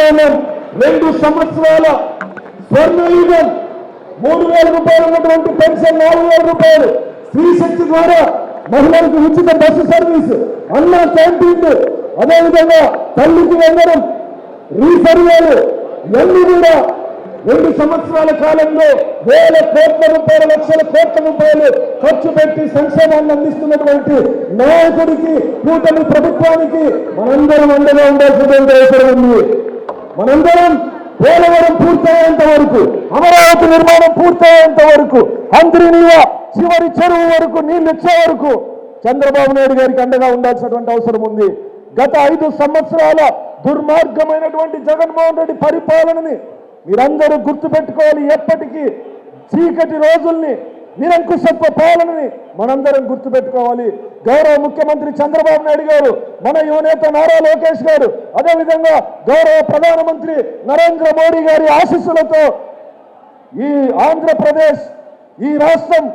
కేవలం 2 సంవత్సరాల స్వర్ణయుగం 3,000 రూపాయలు ఉన్నటువంటి పెన్షన్ 4,000 రూపాయలు, స్త్రీ శక్తి ద్వారా మహిళలకు ఉచిత బస్సు సర్వీస్, అన్న క్యాంటీన్లు, అదేవిధంగా తల్లికి వందనం, రీసర్వేలు ఇవన్నీ కూడా 2 సంవత్సరాల కాలంలో వేల కోట్ల రూపాయలు, లక్షల కోట్ల రూపాయలు ఖర్చు పెట్టి సంక్షేమాన్ని అందిస్తున్నటువంటి నాయకుడికి, కూటమి ప్రభుత్వానికి మనందరం అండగా ఉండాల్సినటువంటి అవసరం ఉంది. మనందరం పోలవరం పూర్తయ్యేంత వరకు, అమరావతి నిర్మాణం పూర్తయ్యేంత వరకు, అంతరినీయ చివరి చెరువు వరకు నీళ్లు ఇచ్చే వరకు చంద్రబాబు నాయుడు గారికి అండగా ఉండాల్సినటువంటి అవసరం ఉంది. గత 5 సంవత్సరాల దుర్మార్గమైనటువంటి జగన్మోహన్ రెడ్డి పరిపాలనని మీరందరూ గుర్తుపెట్టుకోవాలి. ఎప్పటికీ చీకటి రోజుల్ని, నిరంకుశత్వ పాలనని మనందరం గుర్తుపెట్టుకోవాలి. గౌరవ ముఖ్యమంత్రి చంద్రబాబు నాయుడు గారు, మన యువనేత నారా లోకేష్ గారు, అదేవిధంగా గౌరవ ప్రధానమంత్రి నరేంద్ర మోడీ గారి ఆశీస్సులతో ఈ ఆంధ్రప్రదేశ్, ఈ రాష్ట్రం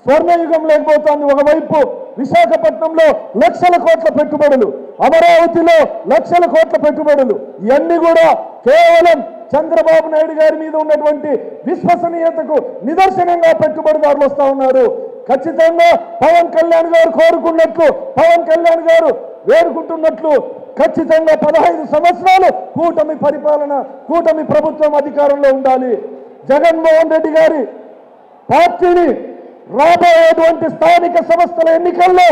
స్వర్ణయుగం లేకపోతుంది. ఒకవైపు విశాఖపట్నంలో లక్షల కోట్ల పెట్టుబడులు, అమరావతిలో లక్షల కోట్ల పెట్టుబడులు, ఇవన్నీ కూడా కేవలం చంద్రబాబు నాయుడు గారి మీద ఉన్నటువంటి విశ్వసనీయతకు నిదర్శనంగా పెట్టుబడిదారులు వస్తా ఉన్నారు. ఖచ్చితంగా పవన్ కళ్యాణ్ గారు కోరుకున్నట్లు, పవన్ కళ్యాణ్ గారు వేడుకుంటున్నట్లు ఖచ్చితంగా 15 సంవత్సరాలు కూటమి పరిపాలన, కూటమి ప్రభుత్వం అధికారంలో ఉండాలి. జగన్మోహన్ రెడ్డి గారి పార్టీని రాబోయేటువంటి స్థానిక సంస్థల ఎన్నికల్లో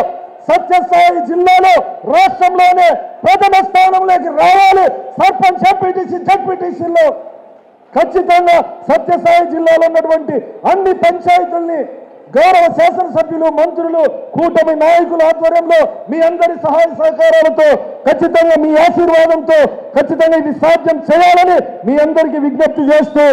సత్యసాయి జిల్లాలో రాష్ట్రంలోనే ప్రథమ స్థానంలోకి రావాలి. సర్పంచ్, ఎంపీటీసీ, జడ్పీటీసీల్లో ఖచ్చితంగా సత్యసాయి జిల్లాలో ఉన్నటువంటి అన్ని పంచాయతీల్ని గౌరవ శాసనసభ్యులు, మంత్రులు, కూటమి నాయకుల ఆధ్వర్యంలో మీ అందరి సహాయ సహకారాలతో, ఖచ్చితంగా మీ ఆశీర్వాదంతో ఖచ్చితంగా ఇది సాధ్యం చేయాలని మీ అందరికీ విజ్ఞప్తి చేస్తూ